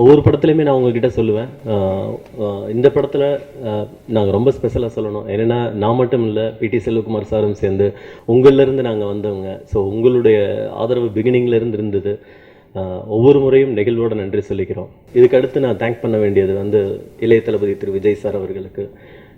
ஒவ்வொரு படத்துலையுமே நான் உங்ககிட்ட சொல்லுவேன், இந்த படத்தில் நாங்கள் ரொம்ப ஸ்பெஷலாக சொல்லணும். ஏன்னா நான் மட்டும் இல்லை, பிடி செல்வகுமார் சாரும் சேர்ந்து உங்களிலேருந்து நாங்கள் வந்தவங்க. ஸோ உங்களுடைய ஆதரவு பிகினிங்லேருந்து இருந்தது. ஒவ்வொரு முறையும் நெகிழ்வோட நன்றி சொல்லிக்கிறோம். இதுக்கு அடுத்து நான் தேங்க் பண்ண வேண்டியது இளைய தளபதி திரு விஜய் சார் அவர்களுக்கு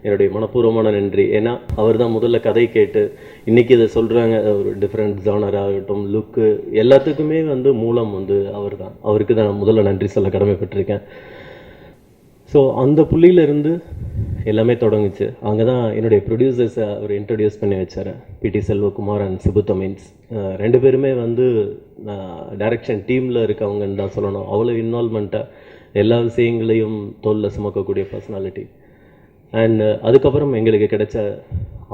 என்னுடைய மனப்பூர்வமான நன்றி. ஏன்னா அவர் தான் முதல்ல கதை கேட்டு இன்றைக்கி இதை சொல்கிறாங்க. ஒரு டிஃப்ரெண்ட் ஜானர் ஆகட்டும், லுக்கு, எல்லாத்துக்குமே மூலம் அவர் தான். அவருக்கு தான் நான் முதல்ல நன்றி சொல்ல கடமைப்பட்டிருக்கேன். ஸோ அந்த புள்ளியிலேருந்து எல்லாமே தொடங்குச்சு. அங்கே தான் என்னுடைய ப்ரொடியூசர்ஸை அவர் இன்ட்ரடியூஸ் பண்ணி வச்சார், பிடி செல்வகுமார் அண்ட் சிபு தமின்ஸ். ரெண்டு பேருமே டைரக்ஷன் டீமில் இருக்கவங்கன்னு தான் சொல்லணும். அவ்வளோ இன்வால்மெண்ட்டாக எல்லா விஷயங்களையும் தோளில் சுமக்கக்கூடிய பர்சனாலிட்டி. அண்ட் அதுக்கப்புறம் எங்களுக்கு கிடைச்ச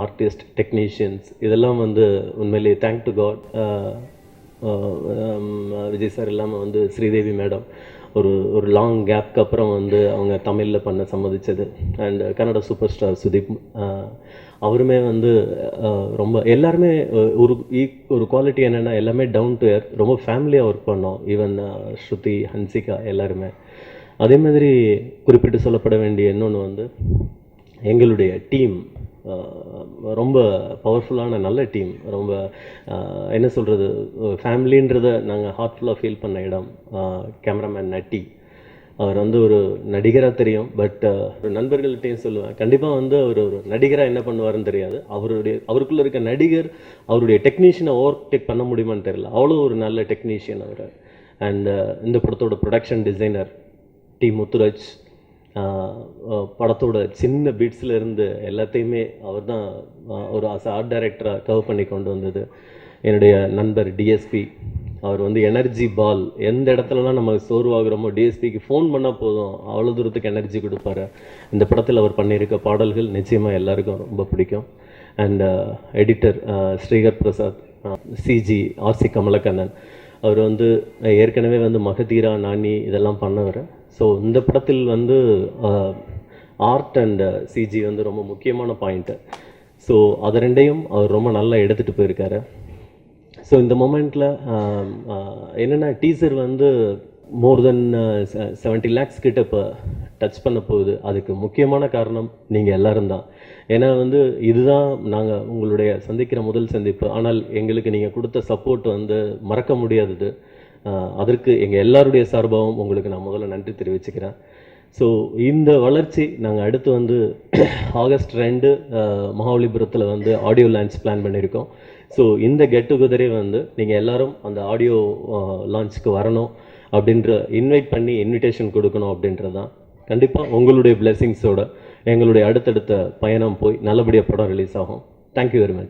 ஆர்டிஸ்ட், டெக்னீஷியன்ஸ், இதெல்லாம் உண்மையிலேயே thank to God. Vijay sir இல்லாமல் ஸ்ரீதேவி மேடம் ஒரு லாங் கேப்க்கு அப்புறம் அவங்க தமிழில் பண்ண சம்மதிச்சது. And Kannada super star Sudeep அவருமே ரொம்ப எல்லாருமே ஒரு குவாலிட்டி என்னென்னா, எல்லாமே டவுன் டு எர்த், ரொம்ப ஃபேமிலியாக ஒர்க் பண்ணோம். ஈவன் ஸ்ருதி, ஹன்சிகா எல்லாருமே. அதே மாதிரி குறிப்பிட்டு சொல்லப்பட வேண்டிய இன்னொன்று எங்களுடைய டீம் ரொம்ப பவர்ஃபுல்லான நல்ல டீம். ரொம்ப என்ன சொல்கிறது, ஃபேமிலின்றதை நாங்கள் ஹார்ட்ஃபுல்லாக ஃபீல் பண்ண இடம் கேமராமேன் நட்டி. அவர் ஒரு நடிகராக தெரியும், பட் நண்பர்கள்ட்டையும் சொல்லுவேன், கண்டிப்பாக அவர் ஒரு நடிகராக என்ன பண்ணுவாருன்னு தெரியாது. அவருக்குள்ளே இருக்க நடிகர் அவருடைய டெக்னீஷியனை ஓவர்டேக் பண்ண முடியுமான்னு தெரியல. அவ்வளோ ஒரு நல்ல டெக்னீஷியன் அவர். அண்ட் இந்த படத்தோட ப்ரொடக்ஷன் டிசைனர் டி முத்துராஜ், படத்தோட சின்ன பீட்ஸில் இருந்து எல்லாத்தையுமே அவர் தான் ஒரு ஆர்ட் டைரக்டராக கவர் பண்ணி கொண்டு வந்தது. என்னுடைய நண்பர் டிஎஸ்பி, அவர் எனர்ஜி பால். எந்த இடத்துலலாம் நம்ம சோர்வாகிறோமோ டிஎஸ்பிக்கு ஃபோன் பண்ணால் போதும், அவ்வளோ தூரத்துக்கு எனர்ஜி கொடுப்பாரு. இந்த படத்தில் அவர் பண்ணியிருக்க பாடல்கள் நிச்சயமாக எல்லாருக்கும் ரொம்ப பிடிக்கும். And editor Srikar Prasad, CG RC Kamalakannan, அவர் ஏற்கனவே மகதீரா, நானி இதெல்லாம் பண்ணவர். ஸோ இந்த படத்தில் ஆர்ட் அண்ட் சிஜி ரொம்ப முக்கியமான பாயிண்ட்டு. ஸோ அதை ரெண்டையும் அவர் ரொம்ப நல்லா எடுத்துகிட்டு போயிருக்காரு. ஸோ இந்த மொமெண்ட்டில் என்னென்னா, டீசர் மோர் தென் 70 lakhs கிட்ட இப்போ டச் பண்ண போகுது. அதுக்கு முக்கியமான காரணம் நீங்கள் எல்லோரும் தான். ஏன்னா இதுதான் நாங்கள் உங்களுடைய சந்திக்கிற முதல் சந்திப்பு. ஆனால் எங்களுக்கு நீங்கள் கொடுத்த சப்போர்ட் மறக்க முடியாதது. அதற்கு எங்கள் எல்லாருடைய சார்பாகவும் உங்களுக்கு நான் முதல்ல நன்றி தெரிவிச்சுக்கிறேன். ஸோ இந்த வளர்ச்சி நாங்கள் அடுத்து ஆகஸ்ட் 2 மகாபலிபுரத்தில் ஆடியோ லான்ச் பிளான் பண்ணியிருக்கோம். ஸோ இந்த கெட் டுகெதரே நீங்கள் எல்லோரும் அந்த ஆடியோ லான்ச்சுக்கு வரணும் அப்படின்ற இன்வைட் பண்ணி இன்விடேஷன் கொடுக்கணும் அப்படின்றது தான். கண்டிப்பாக உங்களுடைய பிளெஸிங்ஸோட எங்களுடைய அடுத்தடுத்த பயணம் போய் நல்லபடியாக படம் ரிலீஸ் ஆகும். Thank you very much.